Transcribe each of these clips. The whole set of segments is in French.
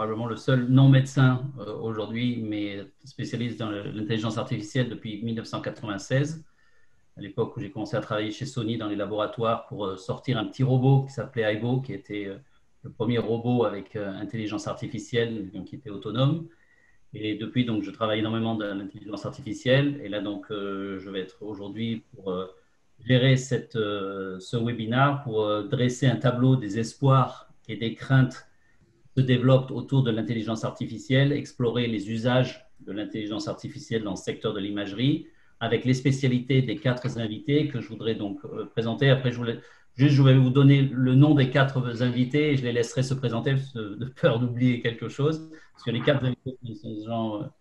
probablement le seul non-médecin aujourd'hui, mais spécialiste dans l'intelligence artificielle depuis 1996, à l'époque où j'ai commencé à travailler chez Sony dans les laboratoires pour sortir un petit robot qui s'appelait Aibo, qui était le premier robot avec intelligence artificielle, donc, qui était autonome. Et depuis, donc, je travaille énormément dans l'intelligence artificielle. Et là, donc, je vais être aujourd'hui pour gérer ce webinaire, pour dresser un tableau des espoirs et des craintes qui se développent autour de l'intelligence artificielle, explorer les usages de l'intelligence artificielle dans le secteur de l'imagerie, avec les spécialités des 4 invités que je voudrais donc présenter. Après, je vais vous donner le nom des 4 invités et je les laisserai se présenter de peur d'oublier quelque chose. Parce que les 4 invités sont des gens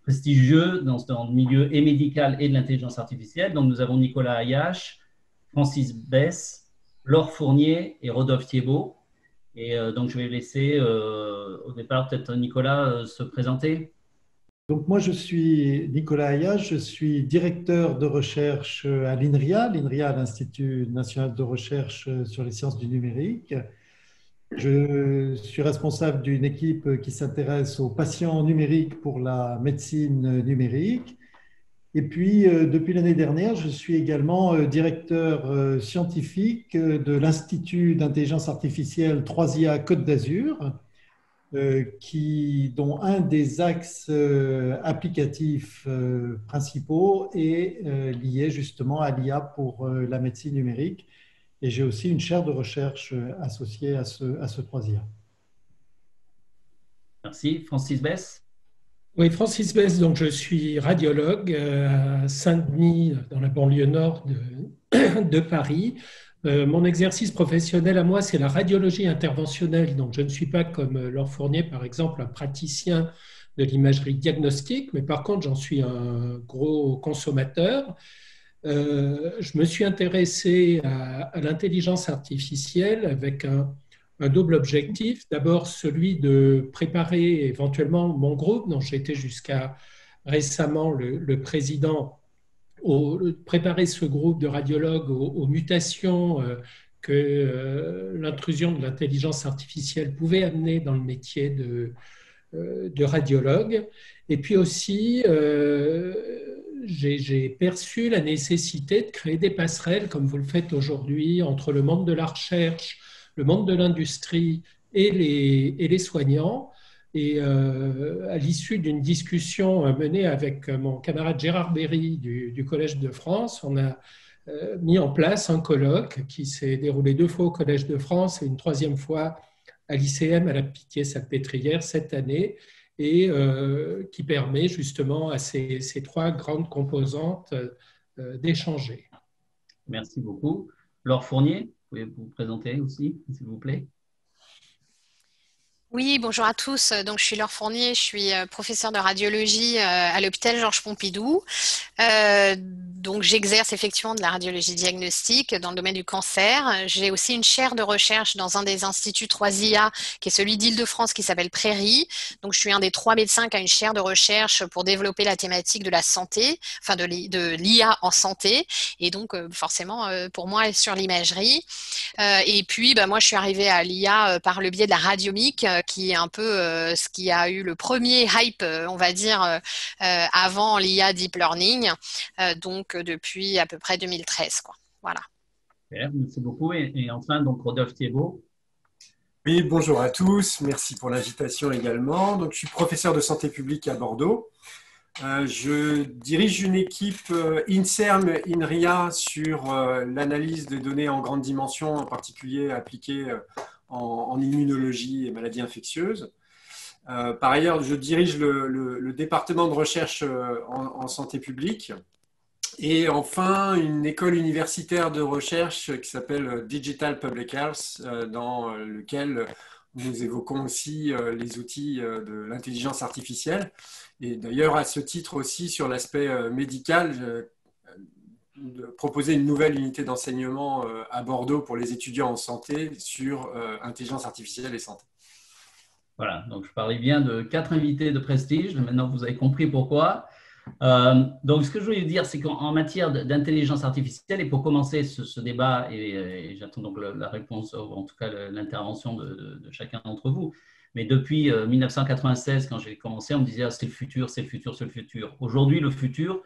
prestigieux dans le milieu et médical et de l'intelligence artificielle. Donc, nous avons Nicolas Ayache, Francis Besse, Laure Fournier et Rodolphe Thiebaud. Et donc, je vais laisser au départ peut-être Nicolas se présenter. Donc moi, je suis Nicolas Ayache, je suis directeur de recherche à l'INRIA, l'Institut national de recherche sur les sciences du numérique. Je suis responsable d'une équipe qui s'intéresse aux patients numériques pour la médecine numérique. Et puis, depuis l'année dernière, je suis également directeur scientifique de l'Institut d'intelligence artificielle 3IA Côte d'Azur, dont un des axes applicatifs principaux est lié justement à l'IA pour la médecine numérique. Et j'ai aussi une chaire de recherche associée à ce 3IA. Merci. Francis Besse. Oui, Francis Besse, donc je suis radiologue à Saint-Denis, dans la banlieue nord de Paris. Mon exercice professionnel à moi, c'est la radiologie interventionnelle. Donc, je ne suis pas comme Laure Fournier, par exemple, un praticien de l'imagerie diagnostique, mais par contre, j'en suis un gros consommateur. Je me suis intéressé à l'intelligence artificielle avec un double objectif. D'abord, celui de préparer éventuellement mon groupe, dont j'étais jusqu'à récemment le président, préparer ce groupe de radiologues aux mutations que l'intrusion de l'intelligence artificielle pouvait amener dans le métier de radiologue. Et puis aussi, j'ai perçu la nécessité de créer des passerelles, comme vous le faites aujourd'hui, entre le monde de la recherche, le monde de l'industrie et les soignants. Et à l'issue d'une discussion menée avec mon camarade Gérard Berry du Collège de France, on a mis en place un colloque qui s'est déroulé 2 fois au Collège de France et une 3e fois à l'ICM à la Pitié-Salpêtrière cette année, et qui permet justement à ces 3 grandes composantes d'échanger. Merci beaucoup. Laure Fournier, vous pouvez vous présenter aussi, s'il vous plaît. Oui, bonjour à tous. Donc, je suis Laure Fournier, je suis professeure de radiologie à l'hôpital Georges Pompidou. Donc, j'exerce effectivement de la radiologie diagnostique dans le domaine du cancer. J'ai aussi une chaire de recherche dans un des instituts 3IA, qui est celui d'Île-de-France, qui s'appelle Prairie. Donc, je suis un des 3 médecins qui a une chaire de recherche pour développer la thématique de la santé, enfin de l'IA en santé. Et donc, forcément, pour moi, sur l'imagerie. Et puis, moi, je suis arrivée à l'IA par le biais de la radiomique, qui est un peu ce qui a eu le premier hype, on va dire, avant l'IA Deep Learning, donc depuis à peu près 2013, quoi. Voilà. Merci beaucoup. Et enfin, donc, Rodolphe Thiebaud. Oui, bonjour à tous. Merci pour l'invitation également. Donc, je suis professeur de santé publique à Bordeaux. Je dirige une équipe INSERM-INRIA sur l'analyse des données en grande dimension, en particulier appliquées en immunologie et maladies infectieuses. Par ailleurs, je dirige le département de recherche en santé publique. Et enfin, une école universitaire de recherche qui s'appelle Digital Public Health, dans lequel nous évoquons aussi les outils de l'intelligence artificielle. Et d'ailleurs, à ce titre aussi, sur l'aspect médical, de proposer une nouvelle unité d'enseignement à Bordeaux pour les étudiants en santé sur intelligence artificielle et santé. Voilà, donc je parlais bien de 4 invités de prestige. Maintenant, vous avez compris pourquoi. Donc, ce que je voulais dire, c'est qu'en matière d'intelligence artificielle, et pour commencer ce débat, et j'attends donc la réponse, ou en tout cas l'intervention de chacun d'entre vous, Mais depuis 1996, quand j'ai commencé, on me disait c'est le futur, c'est le futur, c'est le futur. Aujourd'hui, le futur,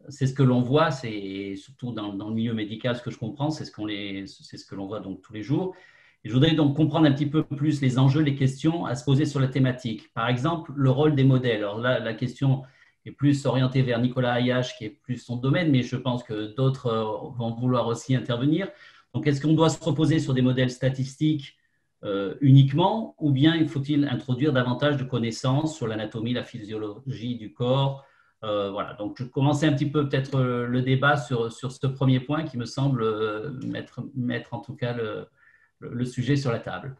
c'est ce que l'on voit, c'est surtout dans le milieu médical, ce que je comprends, c'est ce que l'on voit donc tous les jours. Et je voudrais donc comprendre un petit peu plus les enjeux, les questions à se poser sur la thématique. Par exemple, le rôle des modèles. Alors là, la question est plus orientée vers Nicolas Ayache, qui est plus son domaine, mais je pense que d'autres vont vouloir aussi intervenir. Donc, est-ce qu'on doit se reposer sur des modèles statistiques uniquement, ou bien faut-il introduire davantage de connaissances sur l'anatomie, la physiologie du corps? Voilà, donc je commençais un petit peu peut-être le débat sur ce premier point qui me semble mettre en tout cas le sujet sur la table.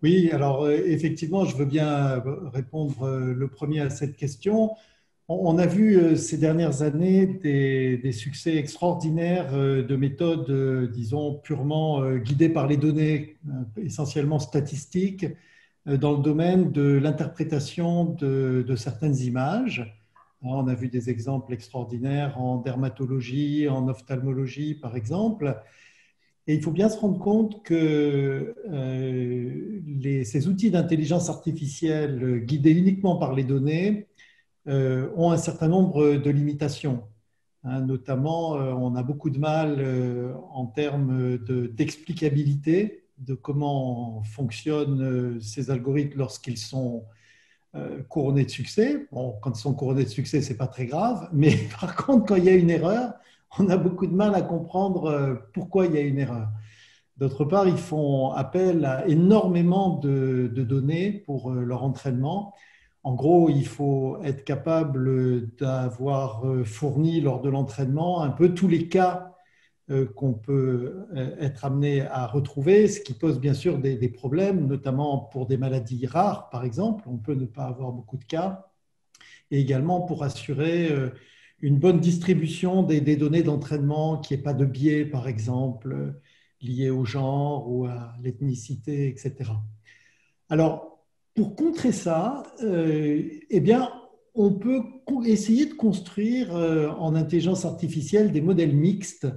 Oui, alors effectivement, je veux bien répondre le premier à cette question. On a vu ces dernières années des succès extraordinaires de méthodes, disons, purement guidées par les données, essentiellement statistiques, dans le domaine de l'interprétation de certaines images. On a vu des exemples extraordinaires en dermatologie, en ophtalmologie, par exemple. Et il faut bien se rendre compte que ces outils d'intelligence artificielle guidés uniquement par les données ont un certain nombre de limitations. Notamment, on a beaucoup de mal en termes d'explicabilité de comment fonctionnent ces algorithmes lorsqu'ils sont couronnés de succès. Bon, quand ils sont couronnés de succès, ce n'est pas très grave, mais par contre, quand il y a une erreur, on a beaucoup de mal à comprendre pourquoi il y a une erreur. D'autre part, ils font appel à énormément de données pour leur entraînement. En gros, il faut être capable d'avoir fourni lors de l'entraînement un peu tous les cas qu'on peut être amené à retrouver, ce qui pose bien sûr des problèmes, notamment pour des maladies rares, par exemple. On peut ne pas avoir beaucoup de cas. Et également pour assurer une bonne distribution des données d'entraînement, qu'il n'y ait pas de biais, par exemple, liés au genre ou à l'ethnicité, etc. Alors, pour contrer ça, eh bien, on peut essayer de construire en intelligence artificielle des modèles mixtes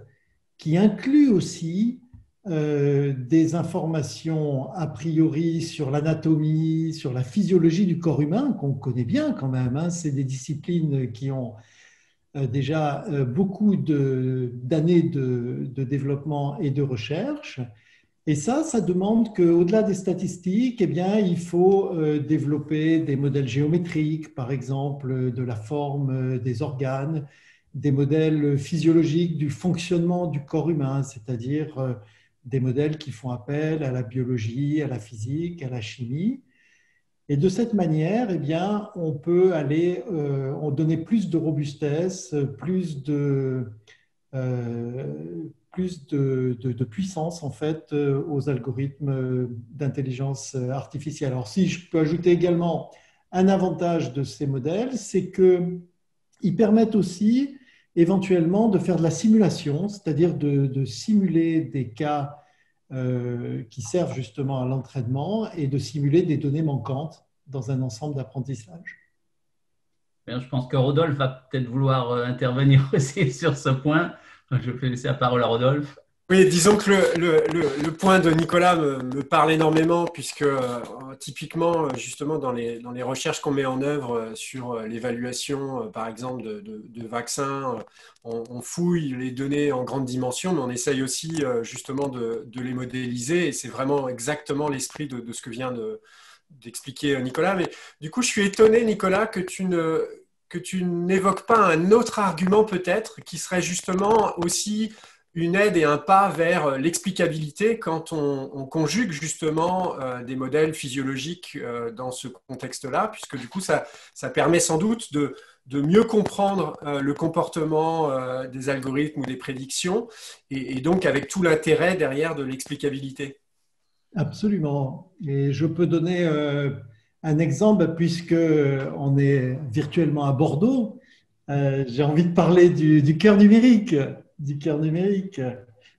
qui incluent aussi des informations a priori sur l'anatomie, sur la physiologie du corps humain, qu'on connaît bien quand même. Hein. C'est des disciplines qui ont déjà beaucoup d'années de développement et de recherche. Et ça demande qu'au-delà des statistiques, eh bien, il faut développer des modèles géométriques, par exemple, de la forme des organes, des modèles physiologiques du fonctionnement du corps humain, c'est-à-dire des modèles qui font appel à la biologie, à la physique, à la chimie. Et de cette manière, eh bien, on peut aller donner plus de robustesse, plus de puissance en fait aux algorithmes d'intelligence artificielle. Alors si je peux ajouter également un avantage de ces modèles, c'est qu'ils permettent aussi éventuellement de faire de la simulation, c'est-à-dire de simuler des cas qui servent justement à l'entraînement et de simuler des données manquantes dans un ensemble d'apprentissage. Je pense que Rodolphe va peut-être vouloir intervenir aussi sur ce point. Je vais laisser la parole à Rodolphe. Oui, disons que le point de Nicolas me parle énormément puisque typiquement, justement, dans les recherches qu'on met en œuvre sur l'évaluation, par exemple, de vaccins, on fouille les données en grande dimension, mais on essaye aussi justement de les modéliser et c'est vraiment exactement l'esprit de ce que vient d'expliquer Nicolas. Mais du coup, je suis étonné, Nicolas, que tu n'évoques pas un autre argument peut-être qui serait justement aussi une aide et un pas vers l'explicabilité quand on conjugue justement des modèles physiologiques dans ce contexte-là, puisque du coup, ça permet sans doute de mieux comprendre le comportement des algorithmes ou des prédictions, et donc avec tout l'intérêt derrière de l'explicabilité. Absolument. Et je peux donner un exemple, puisqu'on est virtuellement à Bordeaux. J'ai envie de parler du cœur numérique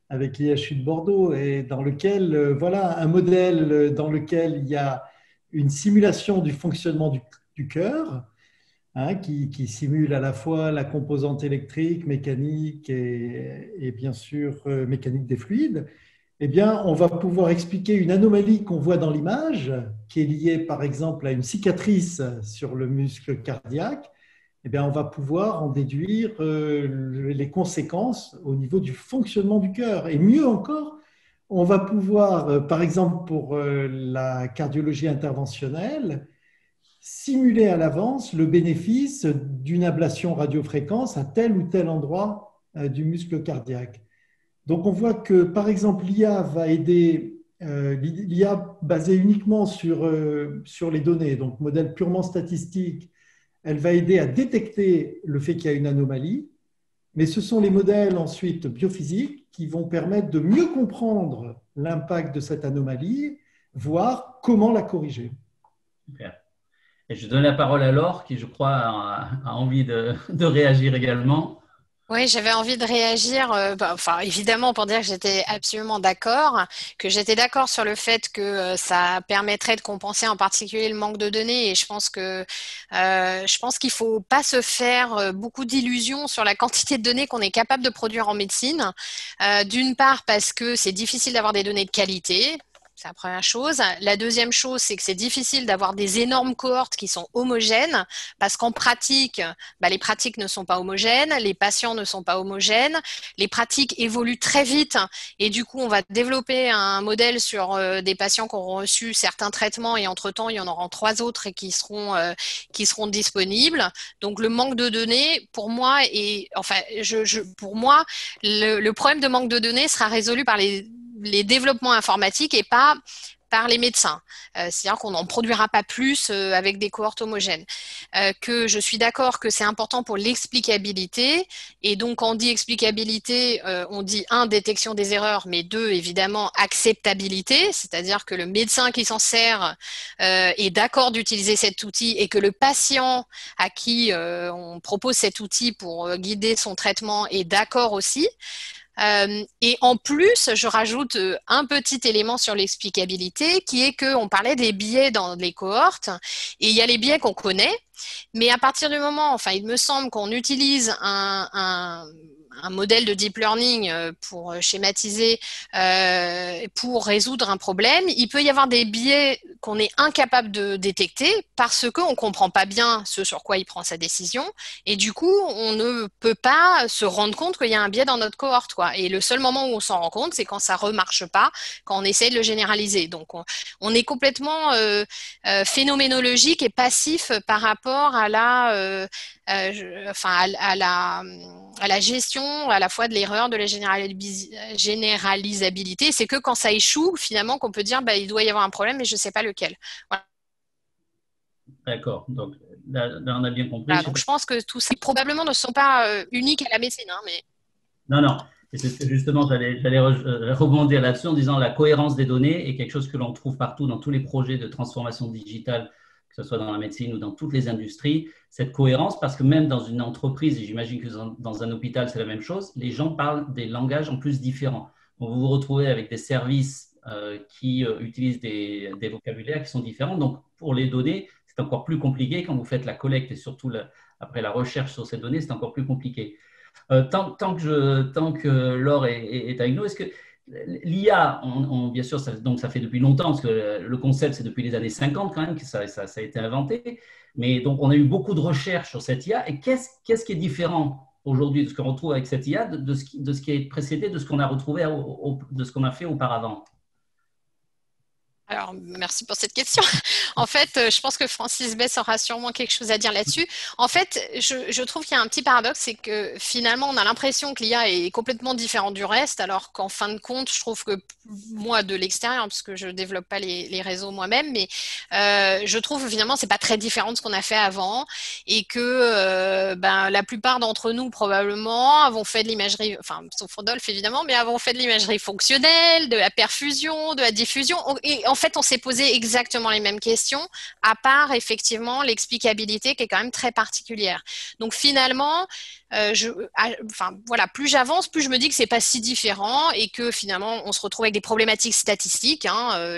avec l'IHU de Bordeaux, et dans lequel, voilà, un modèle dans lequel il y a une simulation du fonctionnement du cœur, hein, qui simule à la fois la composante électrique, mécanique et bien sûr mécanique des fluides. eh bien, on va pouvoir expliquer une anomalie qu'on voit dans l'image, qui est liée par exemple à une cicatrice sur le muscle cardiaque. Eh bien, on va pouvoir en déduire les conséquences au niveau du fonctionnement du cœur. Et mieux encore, on va pouvoir, par exemple pour la cardiologie interventionnelle, simuler à l'avance le bénéfice d'une ablation radiofréquence à tel ou tel endroit du muscle cardiaque. Donc, on voit que, par exemple, l'IA va aider, l'IA basée uniquement sur les données, donc modèle purement statistique, elle va aider à détecter le fait qu'il y a une anomalie, mais ce sont les modèles ensuite biophysiques qui vont permettre de mieux comprendre l'impact de cette anomalie, voire comment la corriger. Super. Et je donne la parole à Laure, qui, je crois, a envie de réagir également. Oui, j'avais envie de réagir, enfin évidemment pour dire que j'étais absolument d'accord, que j'étais d'accord sur le fait que ça permettrait de compenser en particulier le manque de données et je pense qu'il faut pas se faire beaucoup d'illusions sur la quantité de données qu'on est capable de produire en médecine. D'une part parce que c'est difficile d'avoir des données de qualité. C'est la première chose. La deuxième chose, c'est que c'est difficile d'avoir des énormes cohortes qui sont homogènes parce qu'en pratique, les pratiques ne sont pas homogènes, les patients ne sont pas homogènes, les pratiques évoluent très vite et du coup, on va développer un modèle sur des patients qui auront reçu certains traitements et entre-temps, il y en aura 3 autres et qui seront disponibles. Donc, le manque de données, pour moi, pour moi, le problème de manque de données sera résolu par les développements informatiques et pas par les médecins. C'est-à-dire qu'on n'en produira pas plus avec des cohortes homogènes. Que je suis d'accord que c'est important pour l'explicabilité. Et donc, quand on dit explicabilité, on dit 1, détection des erreurs, mais 2, évidemment, acceptabilité. C'est-à-dire que le médecin qui s'en sert est d'accord d'utiliser cet outil et que le patient à qui on propose cet outil pour guider son traitement est d'accord aussi. Et en plus, je rajoute un petit élément sur l'explicabilité qui est qu'on parlait des biais dans les cohortes et il y a les biais qu'on connaît, mais à partir du moment, enfin, il me semble qu'on utilise un modèle de deep learning pour schématiser, pour résoudre un problème, il peut y avoir des biais qu'on est incapable de détecter parce qu'on ne comprend pas bien ce sur quoi il prend sa décision et du coup, on ne peut pas se rendre compte qu'il y a un biais dans notre cohorte, quoi. Et le seul moment où on s'en rend compte, c'est quand ça ne remarche pas, quand on essaie de le généraliser. Donc, on est complètement phénoménologique et passif par rapport à la gestion à la fois de l'erreur, de la généralisabilité. C'est que quand ça échoue, finalement, qu'on peut dire il doit y avoir un problème, mais je ne sais pas lequel. Voilà. D'accord. Donc, là, on a bien compris. Voilà, donc je pense que tout ça, probablement, ne sont pas uniques à la médecine. Mais... Non. Et c'est justement, j'allais rebondir là-dessus en disant la cohérence des données est quelque chose que l'on trouve partout dans tous les projets de transformation digitale, que ce soit dans la médecine ou dans toutes les industries. Cette cohérence, parce que même dans une entreprise, et j'imagine que dans un hôpital, c'est la même chose, les gens parlent des langages en plus différents. Donc, vous vous retrouvez avec des services qui utilisent des vocabulaires qui sont différents. Donc, pour les données, c'est encore plus compliqué. Quand vous faites la collecte et surtout après la recherche sur ces données, c'est encore plus compliqué. Tant que Laure est avec nous, est-ce que l'IA, bien sûr, donc ça fait depuis longtemps, parce que le concept, c'est depuis les années 50 quand même que ça a été inventé, mais donc on a eu beaucoup de recherches sur cette IA, et qu'est-ce qui est différent aujourd'hui de ce qu'on retrouve avec cette IA, de ce qui est précédé, de ce qu'on a retrouvé, de ce qu'on a fait auparavant? Alors, merci pour cette question. En fait, je pense que Francis Besse aura sûrement quelque chose à dire là-dessus. En fait, je trouve qu'il y a un petit paradoxe, c'est que finalement, on a l'impression que l'IA est complètement différente du reste, alors qu'en fin de compte, je trouve que moi, de l'extérieur, parce que je ne développe pas les réseaux moi-même, mais je trouve que finalement, ce n'est pas très différent de ce qu'on a fait avant et que la plupart d'entre nous, probablement, avons fait de l'imagerie, enfin, sauf Rodolphe, évidemment, mais avons fait de l'imagerie fonctionnelle, de la perfusion, de la diffusion. Et en fait, on s'est posé exactement les mêmes questions, à part effectivement l'explicabilité qui est quand même très particulière. Donc finalement, plus j'avance, plus je me dis que c'est pas si différent et que finalement, on se retrouve avec des problématiques statistiques,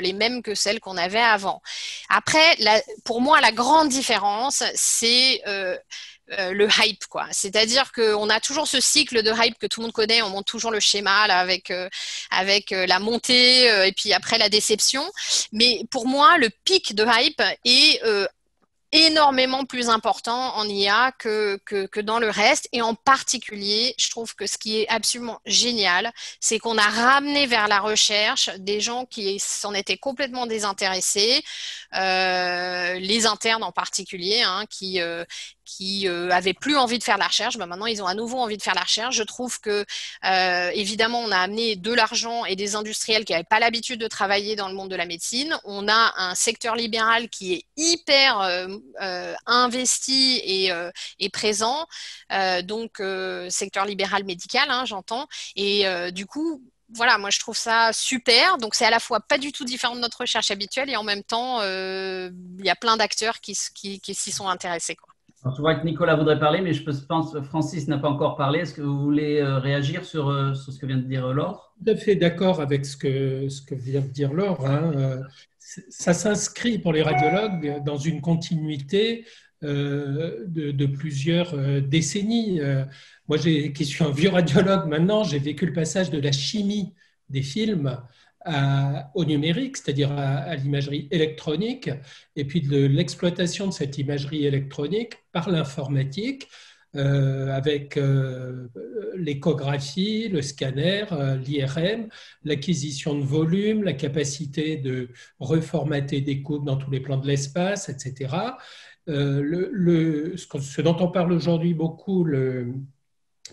les mêmes que celles qu'on avait avant. Après, pour moi, la grande différence, c'est le hype, quoi. C'est-à-dire qu'on a toujours ce cycle de hype que tout le monde connaît. On monte toujours le schéma là, avec la montée et puis après la déception. Mais pour moi, le pic de hype est énormément plus important en IA que dans le reste. Et en particulier, je trouve que ce qui est absolument génial, c'est qu'on a ramené vers la recherche des gens qui s'en étaient complètement désintéressés, les internes en particulier, hein, qui avaient plus envie de faire de la recherche. Ben maintenant, ils ont à nouveau envie de faire la recherche. Je trouve que, évidemment, on a amené de l'argent et des industriels qui n'avaient pas l'habitude de travailler dans le monde de la médecine. On a un secteur libéral qui est hyper investi et présent. Donc, secteur libéral médical, hein, j'entends. Et du coup, voilà, moi je trouve ça super. Donc c'est à la fois pas du tout différent de notre recherche habituelle et en même temps, il y a plein d'acteurs qui s'y sont intéressés, quoi. Alors, je vois que Nicolas voudrait parler, mais je pense que Francis n'a pas encore parlé. Est-ce que vous voulez réagir sur ce que vient de dire Laure? Tout à fait d'accord avec ce que vient de dire Laure, hein. Ça s'inscrit pour les radiologues dans une continuité de plusieurs décennies. Moi, qui suis un vieux radiologue maintenant, j'ai vécu le passage de la chimie des films au numérique, c'est-à-dire à l'imagerie électronique, et puis de l'exploitation de cette imagerie électronique par l'informatique, avec l'échographie, le scanner, l'IRM, l'acquisition de volume, la capacité de reformater des courbes dans tous les plans de l'espace, etc. Ce dont on parle aujourd'hui beaucoup,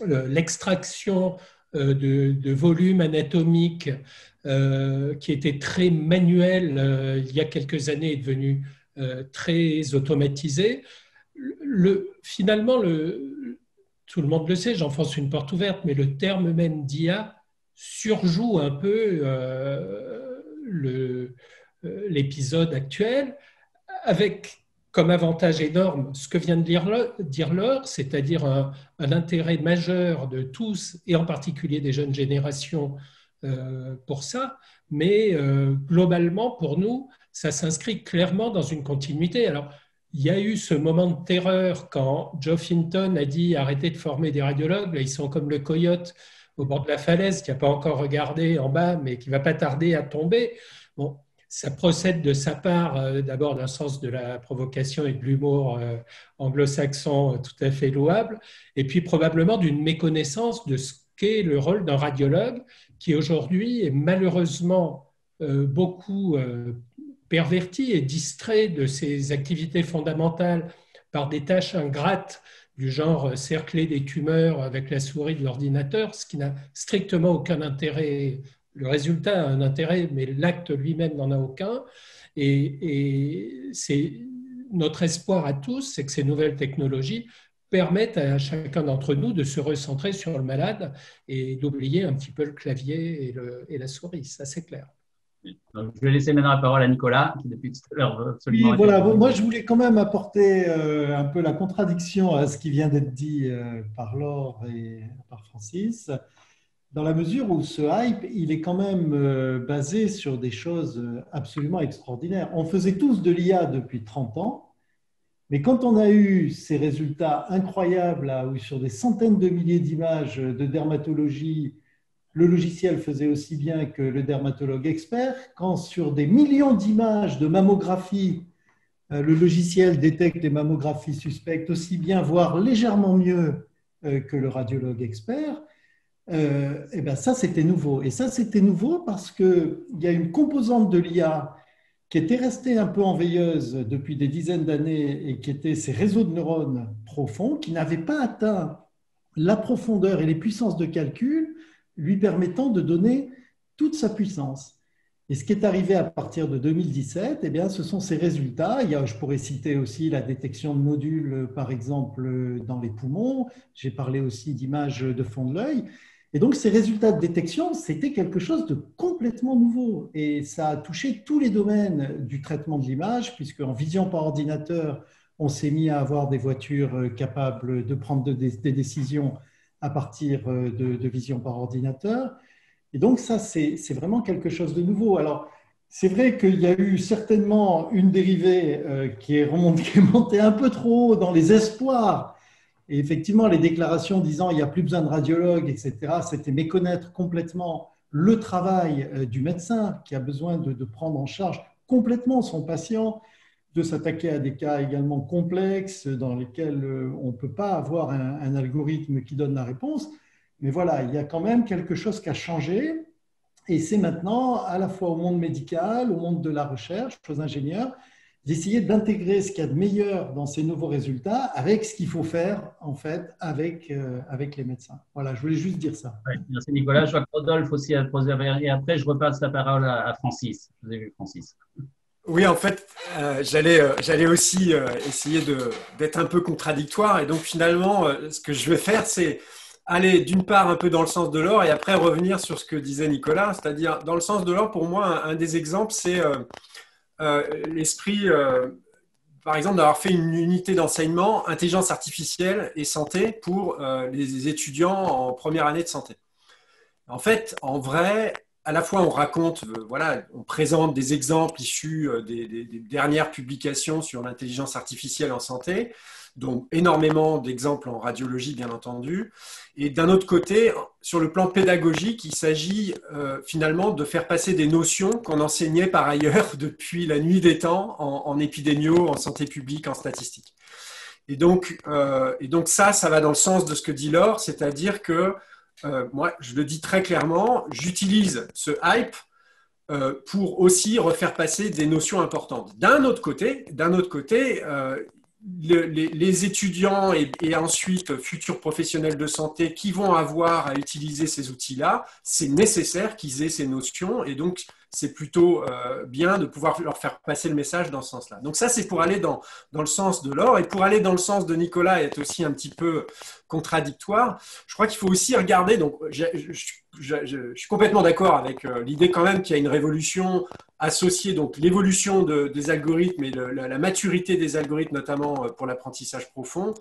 l'extraction de volume anatomique qui était très manuel il y a quelques années est devenu très automatisé. Finalement, tout le monde le sait, j'enfonce une porte ouverte, mais le terme même d'IA surjoue un peu l'épisode actuel, avec comme avantage énorme ce que vient de dire Laure, c'est-à-dire un intérêt majeur de tous, et en particulier des jeunes générations, pour ça, mais globalement, pour nous, ça s'inscrit clairement dans une continuité. Alors, il y a eu ce moment de terreur quand Joe Finton a dit « arrêtez de former des radiologues, là, ils sont comme le coyote au bord de la falaise qui n'a pas encore regardé en bas, mais qui ne va pas tarder à tomber ». Bon, ça procède de sa part d'abord d'un sens de la provocation et de l'humour anglo-saxon tout à fait louable, et puis probablement d'une méconnaissance de ce qu'est le rôle d'un radiologue qui aujourd'hui est malheureusement beaucoup perverti et distrait de ses activités fondamentales par des tâches ingrates du genre cercler des tumeurs avec la souris de l'ordinateur, ce qui n'a strictement aucun intérêt. Le résultat a un intérêt, mais l'acte lui-même n'en a aucun. Et c'est notre espoir à tous, c'est que ces nouvelles technologies permettent à chacun d'entre nous de se recentrer sur le malade et d'oublier un petit peu le clavier et la souris, ça c'est clair. Donc, je vais laisser maintenant la parole à Nicolas, qui depuis tout à l'heure absolument… Oui, voilà. Moi, je voulais quand même apporter un peu la contradiction à ce qui vient d'être dit par Laure et par Francis, dans la mesure où ce hype, il est quand même basé sur des choses absolument extraordinaires. On faisait tous de l'IA depuis 30 ans, mais quand on a eu ces résultats incroyables, là, où sur des centaines de milliers d'images de dermatologie, le logiciel faisait aussi bien que le dermatologue expert, quand sur des millions d'images de mammographie, le logiciel détecte les mammographies suspectes aussi bien, voire légèrement mieux que le radiologue expert, et ben ça c'était nouveau. Et ça c'était nouveau parce qu'il y a une composante de l'IA qui était restée un peu en veilleuse depuis des dizaines d'années et qui était ces réseaux de neurones profonds qui n'avaient pas atteint la profondeur et les puissances de calcul lui permettant de donner toute sa puissance. Et ce qui est arrivé à partir de 2017, eh bien, ce sont ces résultats. Je pourrais citer aussi la détection de nodules, par exemple, dans les poumons. J'ai parlé aussi d'images de fond de l'œil. Et donc, ces résultats de détection, c'était quelque chose de complètement nouveau. Et ça a touché tous les domaines du traitement de l'image, puisque en vision par ordinateur, on s'est mis à avoir des voitures capables de prendre des décisions à partir de vision par ordinateur. Et donc, ça, c'est vraiment quelque chose de nouveau. Alors, c'est vrai qu'il y a eu certainement une dérivée qui est montée un peu trop haut dans les espoirs Et effectivement, les déclarations disant il n'y a plus besoin de radiologue, etc., c'était méconnaître complètement le travail du médecin qui a besoin de prendre en charge complètement son patient, de s'attaquer à des cas également complexes dans lesquels on ne peut pas avoir un algorithme qui donne la réponse. Mais voilà, il y a quand même quelque chose qui a changé. Et c'est maintenant, à la fois au monde médical, au monde de la recherche, aux ingénieurs, d'essayer d'intégrer ce qu'il y a de meilleur dans ces nouveaux résultats avec ce qu'il faut faire, en fait, avec les médecins. Voilà, je voulais juste dire ça. Ouais, merci Nicolas. Je vois que Rodolphe aussi a posé. Et après, je repasse la parole à Francis. Je vous ai vu, Francis. Oui, en fait, j'allais aussi essayer d'être un peu contradictoire. Et donc, finalement, ce que je vais faire, c'est aller d'une part un peu dans le sens de l'or et après revenir sur ce que disait Nicolas. C'est-à-dire, dans le sens de l'or, pour moi, un des exemples, c'est l'esprit, par exemple, d'avoir fait une unité d'enseignement intelligence artificielle et santé pour les étudiants en première année de santé. En fait, en vrai, à la fois on raconte, voilà, on présente des exemples issus des dernières publications sur l'intelligence artificielle en santé, dont énormément d'exemples en radiologie, bien entendu. Et d'un autre côté, sur le plan pédagogique, il s'agit finalement de faire passer des notions qu'on enseignait par ailleurs depuis la nuit des temps en épidémio, en santé publique, en statistique. Et donc ça va dans le sens de ce que dit Laure, c'est-à-dire que moi, je le dis très clairement, j'utilise ce hype pour aussi refaire passer des notions importantes. D'un autre côté, les étudiants et ensuite futurs professionnels de santé qui vont avoir à utiliser ces outils-là, c'est nécessaire qu'ils aient ces notions et donc c'est plutôt bien de pouvoir leur faire passer le message dans ce sens-là. Donc ça, c'est pour aller dans le sens de l'or et pour aller dans le sens de Nicolas et être aussi un petit peu contradictoire. Je crois qu'il faut aussi regarder, donc je suis complètement d'accord avec l'idée quand même qu'il y a une révolution associée, donc l'évolution des algorithmes et la maturité des algorithmes, notamment pour l'apprentissage profond.